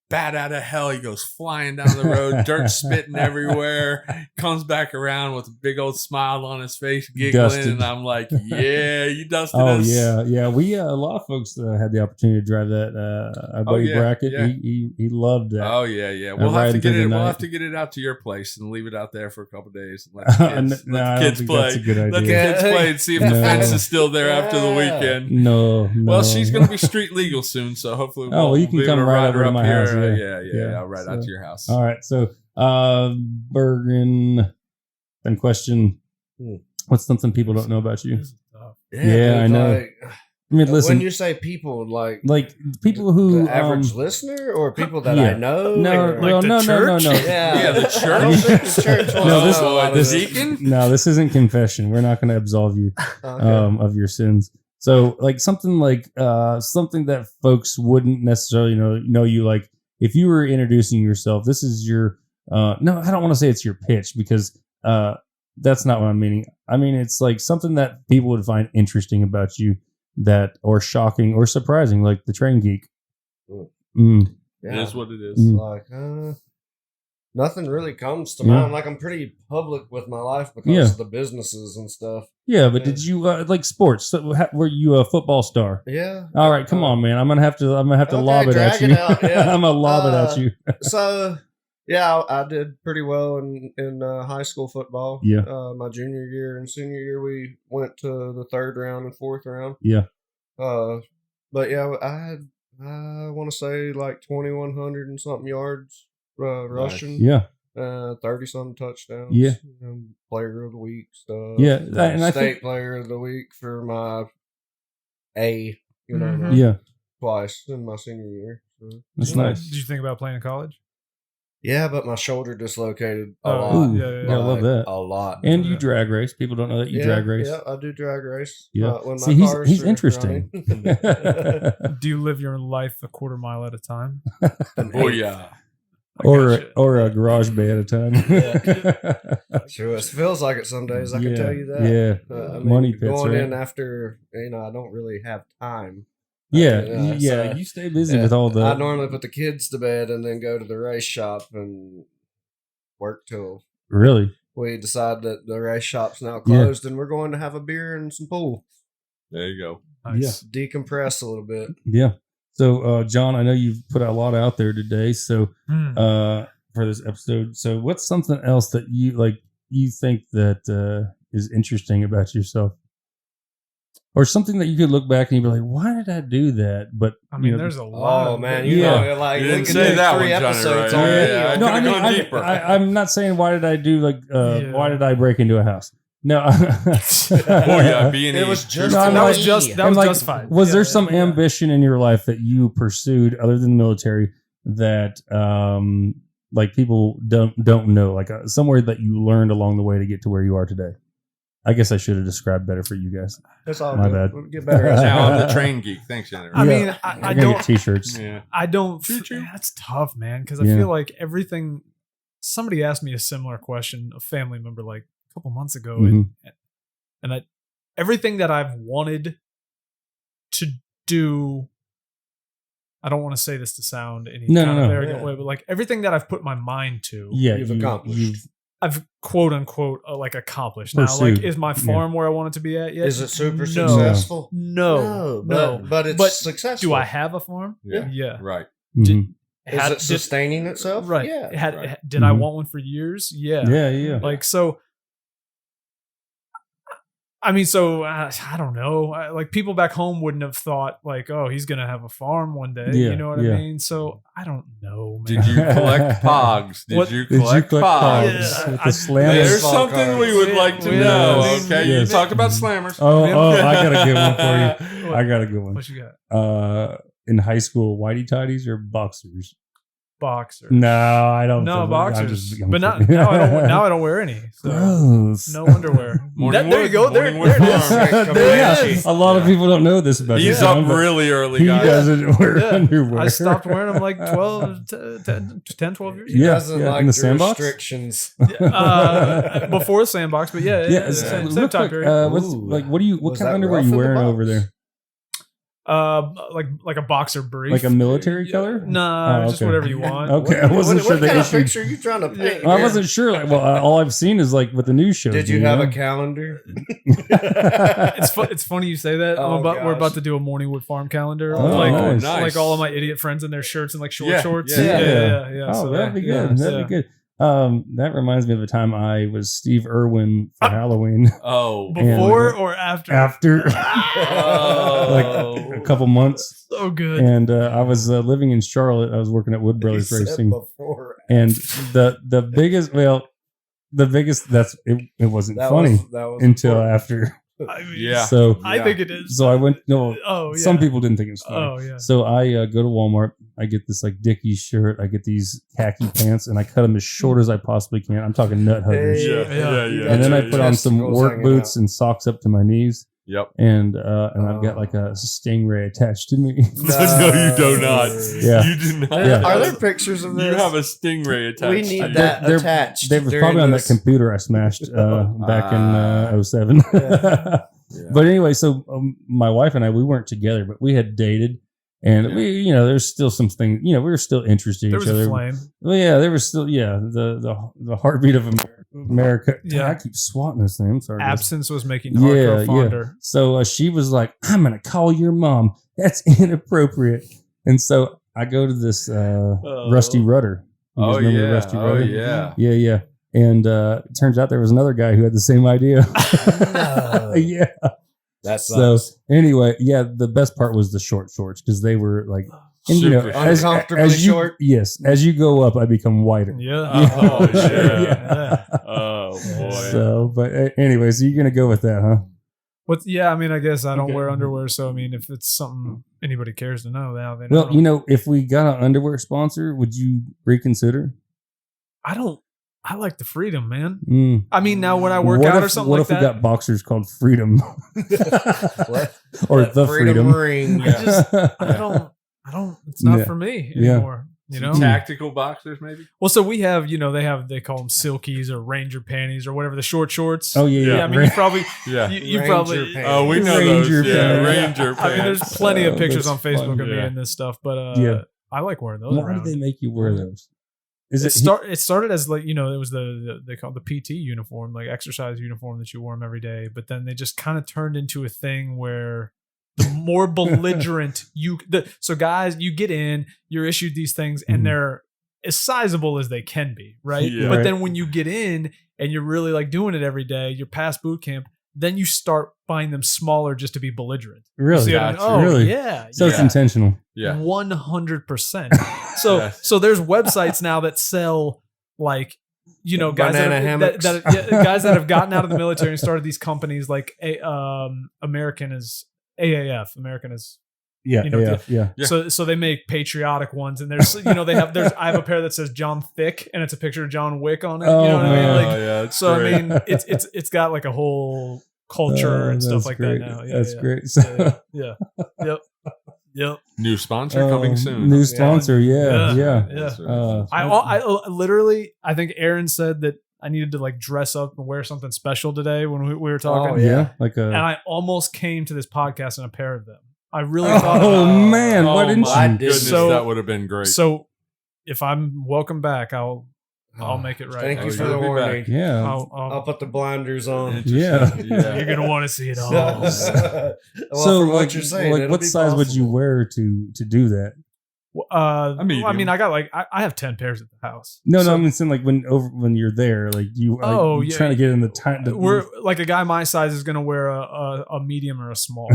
bat out of hell, he goes flying down the road, dirt spitting everywhere, comes back around with a big old smile on his face, giggling, dusted. And I'm like, yeah, you dusted us. Yeah. We a lot of folks had the opportunity to drive that. Our buddy Brackett, he loved that. Oh yeah. We'll have to get it out to your place and leave it out there for a couple of days and let the kids play. That's a good idea. Let the kids play and see if the fence is still there after the weekend. No. Well, she's going to be street legal soon, so hopefully you can come right over to my house. Yeah. I'll ride out to your house. All right. So, Burgin, then question, what's something people don't know about you? Yeah, I know. I mean, listen. When you say people, like people who the average listener, or people that I know, no, the church? Yeah, the church. The deacon? No, this isn't confession. We're not going to absolve you of your sins. So, something that folks wouldn't necessarily know you, like if you were introducing yourself. This is your no, I don't want to say it's your pitch, because that's not what I'm meaning. I mean, it's like something that people would find interesting about you, or shocking or surprising, like the train geek. It is what it is. Like nothing really comes to mind. Like, I'm pretty public with my life because of the businesses and stuff. Yeah, but did you like sports? So, were you a football star? Yeah. All right, come on, man. I'm gonna have to lob it at you. I'm gonna lob it at you. So, yeah, I did pretty well in high school football. Yeah. My junior year and senior year, we went to the 3rd round and 4th round. Yeah. But yeah, I want to say like 2,100 and something yards rushing. Yeah. 30-something touchdowns. Yeah. Player of the week stuff. Yeah. And State player of the week for my twice in my senior year. So. That's nice. Did you think about playing in college? Yeah, but my shoulder dislocated a lot. I love that. A lot. And you drag race. People don't know that you drag race. Yeah, I do drag race. Yeah. See, he's interesting. Do you live your life a quarter mile at a time? Oh, yeah. Or a garage bay at a time. Sure, it feels like it some days. I can tell you that. Yeah, money pits. Going in after, I don't really have time. Yeah. So you stay busy with all the. I normally put the kids to bed and then go to the race shop and work till. Really? We decide that the race shop's now closed and we're going to have a beer and some pool. There you go. Nice. Yeah. Decompress a little bit. Yeah. So, John, I know you've put a lot out there today. So, for this episode, so what's something else that you think that is interesting about yourself, or something that you could look back and you'd be like, "Why did I do that?" But I mean, there's a lot. Oh man, you didn't say that 3 episodes already. No, I mean, I'm not saying why did I do why did I break into a house. No, it was just justified. Was there some ambition in your life that you pursued other than the military that people don't know, somewhere that you learned along the way to get to where you are today? I guess I should have described better for you guys. That's all. My bad. We'll get better. Now I'm the train geek. Thanks, Jennifer. I mean, I don't get t-shirts. Yeah. I don't. That's tough, man. Because I feel like everything. Somebody asked me a similar question, a family member, like a couple months ago, and everything that I've wanted to do. I don't want to say this to sound any kind of arrogant way, but everything that I've put my mind to, you've accomplished. I've quote unquote accomplished. Pursued. Now, is my farm where I want it to be at yet? Is it super successful? No. But it's successful. Do I have a farm? Yeah. Right. Is it sustaining itself? Right. Yeah. Did I want one for years? Yeah. Yeah. So. I mean, I don't know. People back home wouldn't have thought oh, he's gonna have a farm one day. You know what I mean? So I don't know, man. Did you collect pogs? Did you collect pogs? With the slammers? There's something we would like to know. Okay, you talk about slammers. Oh, I got a good one for you. I got a good one. What you got? In high school, whitey tidies or boxers? boxers. No, I don't. No boxers. But now I don't wear any. So gross. No underwear. There you go. There it is. A lot of people don't know this about He's up really early, he guys. doesn't wear underwear. I stopped wearing them like 12 years ago. He doesn't like in the Sandbox? restrictions. Before the Sandbox, but same time period. What kind of underwear are you wearing over there? Like a boxer brief, like a military color. No, just whatever you want. Okay, I wasn't sure what kind of picture are you trying to paint? I wasn't sure. All I've seen is like with the news shows. Did you have a calendar? It's funny you say that. We're about to do a MorningWood farm calendar. Nice. Like all of my idiot friends in their shirts and like shorts. Yeah. Oh, that'd be good. That'd be good. That reminds me of the time I was Steve Irwin for Halloween. Oh, before or after? After, like a couple months. So good. And I was living in Charlotte. I was working at Wood Brothers Racing. And the biggest it wasn't funny until after. I think it is. So I went. Some people didn't think it was funny. Oh yeah. So I go to Walmart. I get this like Dickies shirt. I get these khaki pants, and I cut them as short as I possibly can. I'm talking nut huggers. Yeah. And then I put on some work boots and socks up to my knees. Yep. And I've got like a stingray attached to me. No, you do not. Yeah. You do not. Yeah. Are there pictures of this? You have a stingray attached. We need that attached. They were probably on that computer I smashed back in 07. But anyway, so my wife and I, we weren't together, but we had dated. And we, there's still some things, we were still interested in each other. There was a flame. Well, yeah, there was still, the heartbeat of America. Yeah. I keep swatting this thing. I'm sorry. Absence was making hardcore fonder. Yeah. So she was like, I'm going to call your mom. That's inappropriate. And so I go to this Rusty Rudder. You guys remember Rusty Rudder? Yeah. And it turns out there was another guy who had the same idea. Yeah. That's so anyway, the best part was the short shorts because they were like, and, uncomfortably short. Yes, as you go up, I become wider. Yeah. Oh yeah. Oh boy. So, but anyway, so you're gonna go with that, huh? I guess I don't wear underwear, so I mean, if it's something anybody cares to know, now they know. Well, if we got an underwear sponsor, would you reconsider? I like the freedom, man. I mean, now when I work out or something like that. What if we got boxers called Freedom? What? Or the Freedom Ring. I don't, it's not for me anymore. Tactical boxers, maybe? Well, so we have, they call them silkies or Ranger panties or whatever, the short shorts. Oh, yeah. I mean, you probably. Oh, we know Ranger those. Yeah, Ranger pants. I mean, there's plenty of pictures on Facebook of me in this stuff, but I like wearing those. Why did they make you wear those? It started as like, it was they call it the PT uniform, like exercise uniform that you wore them every day. But then they just kind of turned into a thing where the more belligerent so guys, you get in, you're issued these things and they're as sizable as they can be. Right. Yeah. But then when you get in and you're really like doing it every day, you're past boot camp, then you start buying them smaller just to be belligarent. Really? Really? Yeah. So it's intentional. Yeah. 100%. So there's websites now that sell like, guys guys that have gotten out of the military and started these companies like American is AAF. American is So they make patriotic ones, and there's I have a pair that says John Thick, and it's a picture of John Wick on it. Oh, you know what I mean? It's great. I mean, it's got like a whole culture and stuff like great. that now. That's great. Yep. New sponsor coming soon. New sponsor, yeah. I literally, I think Aaron said that I needed to like dress up and wear something special today when we were talking. Oh, yeah. And I almost came to this podcast in a pair of them. I really thought. Oh man, why didn't you? Goodness, that would have been great. So if I'm welcome back, I'll make it right. Thank you for the warning. Yeah, I'll put the blinders on. Yeah, you're gonna want to see it all. So what you're saying, what size would you wear to do that? I mean, I got like I have 10 pairs at the house. No, I'm saying like when you're there, like you're trying to get in the time. We're like a guy my size is gonna wear a medium or a small.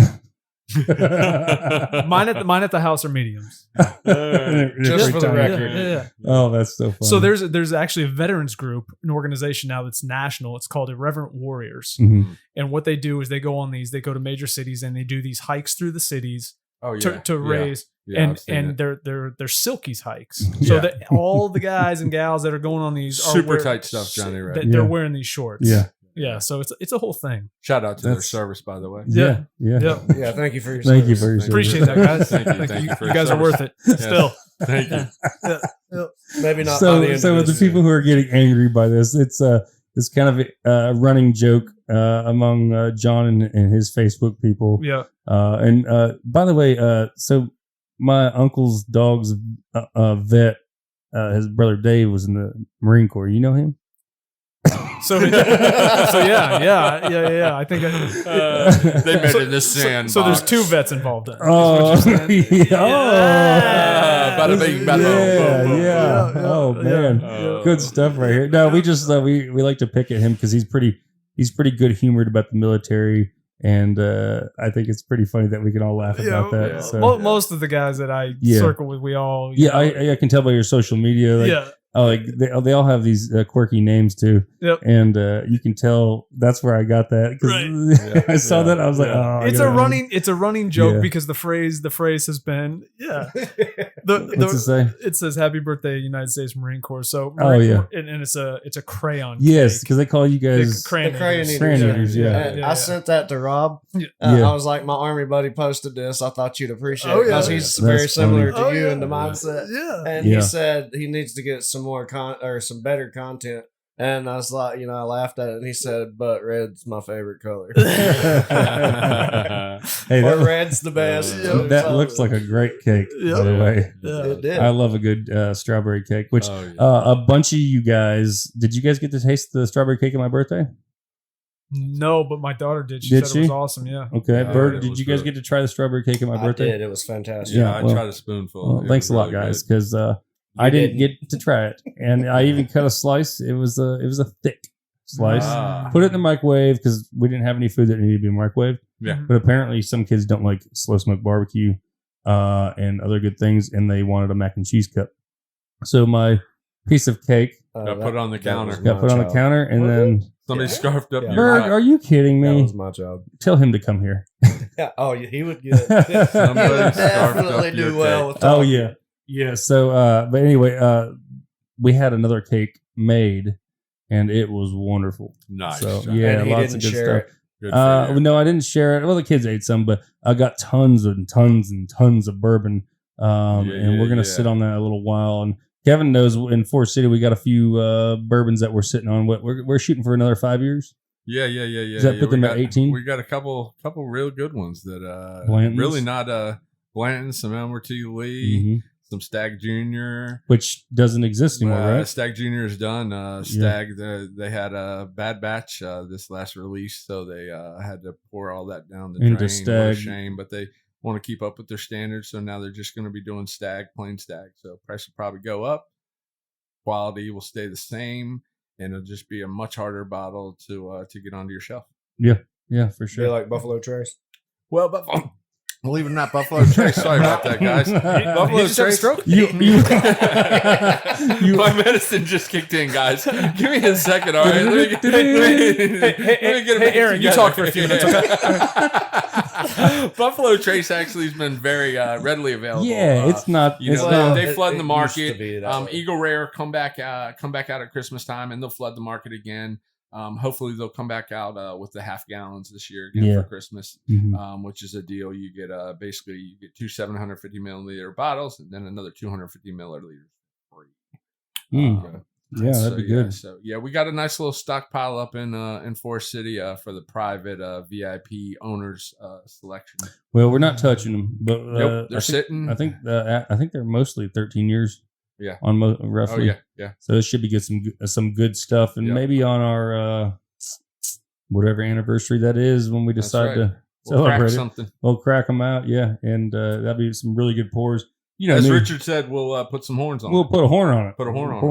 Mine at the house are mediums. Just for the record. Yeah. Oh, that's so funny. So there's actually a veterans group, an organization now that's national. It's called Irreverent Warriors. Mm-hmm. And what they do is they go to major cities and they do these hikes through the cities to raise. and they're Silkies hikes. So that all the guys and gals that are going on these super tight stuff, Johnny. Right? They're wearing these shorts. Yeah, so it's a whole thing. Shout out to their service, by the way. Yeah. Thank you for your service. Thank you for your service. Appreciate that, guys. Thank you. You guys are worth it. Still, thank you. Maybe not. So with the people who are getting angry by this, it's kind of a running joke among John and his Facebook people. Yeah. And by the way, so my uncle's dog's vet, his brother Dave was in the Marine Corps. You know him? So yeah. I think they met in the sand. So there's two vets involved. Oh, bada bing, bada boom. Yeah. Oh man, good stuff right here. No, we just we like to pick at him because he's pretty good humored about the military. And I think it's pretty funny that we can all laugh about that. Yeah. So. Most of the guys that I circle with, we all I can tell by your social media. They all have these quirky names too. Yep. And you can tell that's where I got that because I saw that I was like, oh, it's a running joke because the phrase has been what's it say? It says Happy Birthday United States Marine Corps. So Corps, and it's a crayon. Yes, because they call you guys crayon eaters. I sent that to Rob. I was like, my Army buddy posted this. I thought you'd appreciate it because he's very similar to you in the mindset. Yeah. And he said he needs to get some more some better content. And I was like, I laughed at it, and he said, "But red's my favorite color." Red's the best. That looks like a great cake, by the way. It did. I love a good strawberry cake. Which a bunch of you guys, did you guys get to taste the strawberry cake on my birthday? No, but my daughter did. She said it was awesome. Yeah. Okay, Bert, did you guys get to try the strawberry cake on my birthday? I did. It was fantastic. Yeah, I tried a spoonful. Well, thanks a lot, guys, because I didn't get to try it, and I even cut a slice. It was a thick slice. Put it in the microwave because we didn't have any food that needed to be microwaved. Yeah, but apparently some kids don't like slow smoked barbecue and other good things, and they wanted a mac and cheese cup. So my piece of cake got put on the counter. Got put on the counter, and then somebody scarfed up. Berg, are you kidding me? That was my job. Tell him to come here. He would get it. Somebody definitely do well with talking. Oh yeah. Yeah. So, but anyway, we had another cake made, and it was wonderful. Nice. So and lots of good stuff. No, I didn't share it. Well, the kids ate some, but I got tons and tons and tons of bourbon, and we're gonna sit on that a little while. And Kevin knows in Forest City we got a few bourbons that we're sitting on. We're shooting for another 5 years. Yeah. Does that put them at 18? We got a couple real good ones that Blanton's? Really not Blanton, some Elmer T. Lee. Some Stag Jr., which doesn't exist anymore, right? Stag Jr. is done. Stag, they had a bad batch this last release, so they had to pour all that down the drain. Stag. What a shame, but they want to keep up with their standards, so now they're just going to be doing Stag, plain Stag. So price will probably go up, quality will stay the same, and it'll just be a much harder bottle to get onto your shelf. Yeah, for sure. They like Buffalo Trace. Well, believe it or not, Buffalo Trace. Sorry about that, guys. Buffalo Trace. My medicine just kicked in, guys. Give me a second, all right? Let me get Aaron, you talk for a few minutes. Buffalo Trace actually has been very readily available. Yeah, it's not. They flood the market. Eagle Rare come back out at Christmas time, and they'll flood the market again. Hopefully they'll come back out with the half gallons this year again for Christmas, which is a deal. You get basically you get 2 750 milliliter bottles and then another 250 milliliters free. That'd be good. So we got a nice little stockpile up in Forest City for the private VIP owners selection. Well, we're not touching them, but they're sitting. I think they're mostly 13 years. Yeah. On roughly. Oh, yeah. So it should be some good stuff, and maybe on our whatever anniversary that is when we decide to celebrate something, we'll crack them out. Yeah, and that'll be some really good pours. As Richard said, we'll put some horns on. We'll put a horn on it. Put a horn on. Put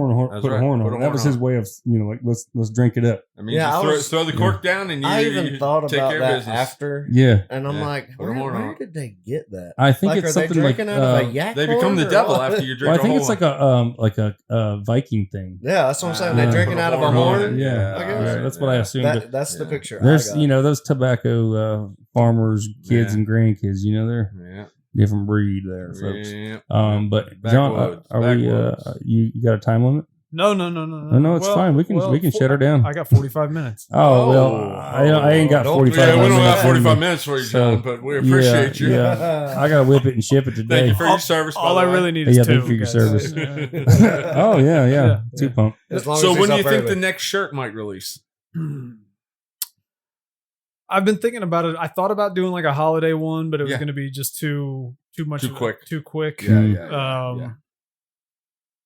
a horn on it. That was his way of let's drink it up. I mean, throw the cork down, and I even thought about that after. Yeah, and I'm like, where did they get that? I think it's something like out of a yak they become the devil after you drink. I think it's like a Viking thing. Yeah, that's what I'm saying. They're drinking out of a horn. Yeah, that's what I assumed. That's the picture. There's those tobacco farmers, kids and grandkids. different breed there, folks. Yeah. But John, you got a time limit? No. No, it's fine. We can shut her down. I got 45 minutes. Oh, well, I ain't got 45 minutes. Yeah, we don't have 45 minutes for you, John, but we appreciate you. Yeah. I got to whip it and ship it today. Thank you for your service. All I really need is 2. Thank you for your service. Oh, yeah. 2 pump. So when do you think the next shirt might release? I've been thinking about it. I thought about doing like a holiday one, but it was going to be just too quick. Yeah.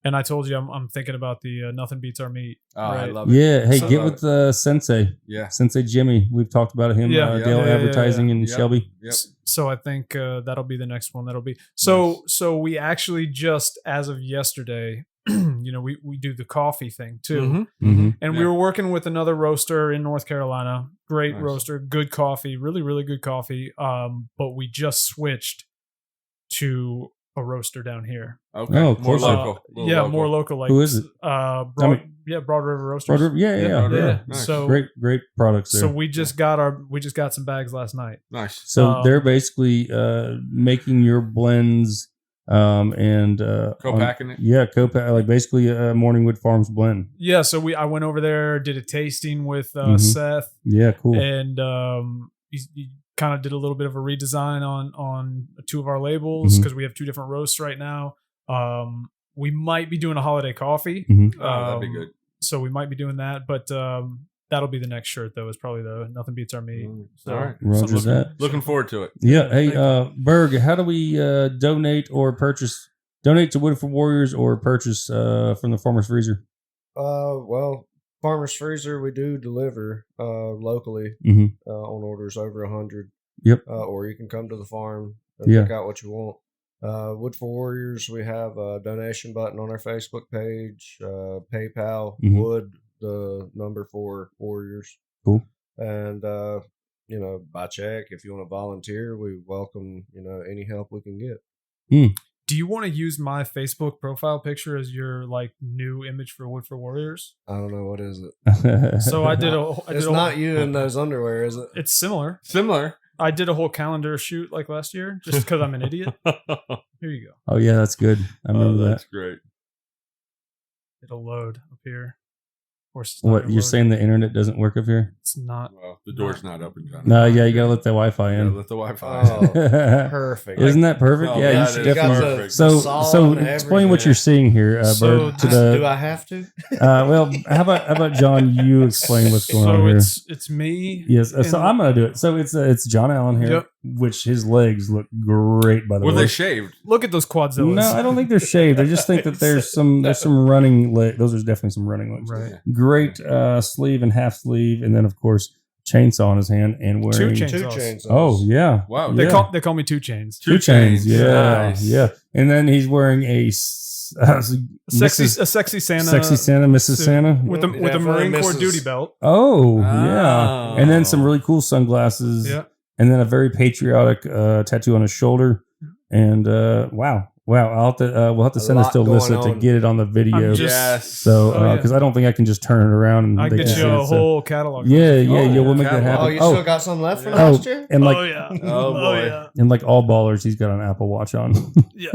And I told you I'm thinking about the Nothing Beats Our Meat. Oh, right? I love it. Yeah, hey, get with Sensei. Yeah. Sensei Jimmy. We've talked about him, Dale Advertising in Shelby. Yep. So I think that'll be the next one. That'll be so we actually just, as of yesterday, we do the coffee thing too. And we were working with another roaster in North Carolina. Great roaster, good coffee, really, really good coffee. But we just switched to a roaster down here. Okay. Oh, more local. More local. Like, who is it? Broad River Roasters. Broad River, yeah. Nice. So great products there. So we just got some bags last night. Nice. So they're basically making your blends and co-packing it. Yeah, co-pack, like basically a MorningWood Farms blend. Yeah. So I went over there, did a tasting with Seth. Yeah, cool. And he kind of did a little bit of a redesign on 2 of our labels because we have 2 different roasts right now. We might be doing a holiday coffee. That'd be good. So we might be doing that, but that'll be the next shirt though. Is probably the Nothing Beats Our Meat. So, all right, Roger's that. Looking forward to it. Yeah. Hey, Berg, how do we donate to Wood for Warriors or purchase from the Farmer's Freezer? Well, Farmer's Freezer, we do deliver locally on orders over 100. Yep. Or you can come to the farm and pick out what you want. Wood for Warriors, we have a donation button on our Facebook page, PayPal, Wood, the number 4 Warriors. Cool. And, by check, if you want to volunteer, we welcome, any help we can get. Do you want to use my Facebook profile picture as your like new image for Wood for Warriors? I don't know, what is it? So I did it's not you in those underwear, is it? It's similar. I did a whole calendar shoot like last year just because I'm an idiot. Here you go. Oh yeah, that's good. I remember that. That's great. It'll load up here. Of course, what you're saying? The internet doesn't work up here? It's not. Well, the door's not open, John. No, yeah, you gotta let the Wi-Fi in. Let the Wi-Fi in. Perfect. Isn't that perfect? Yeah, you should definitely. So explain what you're seeing here, Bird. Do I have to? Well, how about John? You explain what's going on here. So it's me. Yes. So I'm gonna do it. So it's John Allen here, which his legs look great, by the way. Were they shaved? Look at those quadzillas. No, I don't think they're shaved. I just think that there's some running legs. Those are definitely some running legs. Right. Great sleeve and half sleeve, and then of course chainsaw in his hand and wearing 2 chainsaws. Oh yeah, wow. They call me 2 Chains. 2 Chains. Yeah, nice. Yeah. And then he's wearing a sexy Santa, Mrs. Santa with a Marine Corps duty belt. Oh yeah, and then some really cool sunglasses. Yeah, and then a very patriotic tattoo on his shoulder. And wow. I'll have to we'll have to send this to Alyssa to get it on the video. So because I don't think I can just turn it around and I get you a whole catalog. Yeah, we'll make that happen. Oh, you still got some left from last year? And like, oh boy, and like all ballers, he's got an Apple Watch on. Yeah.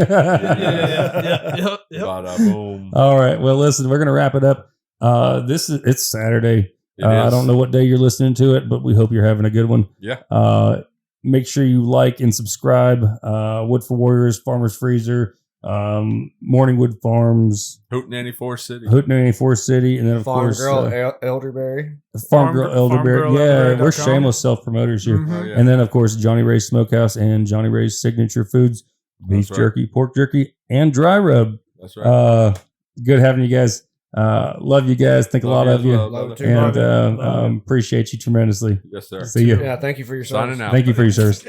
Boom. All right, well, listen, we're gonna wrap it up. It's Saturday. I don't know what day you're listening to it, but we hope you're having a good one. Yeah. Make sure you like and subscribe. Wood for Warriors, Farmer's Freezer, MorningWood Farms, Hoot Nannie 4 City, and then of course Elderberry. Farm Girl Elderberry. Yeah, we're shameless self promoters here. And then of course Johnny Ray's Smokehouse and Johnny Ray's signature foods: beef jerky, pork jerky, and dry rub. That's right. Good having you guys. Love you guys. Think a lot of you. And appreciate you tremendously. Yes, sir. See you. Yeah, thank you for your service. Signing out. Thank you for your service.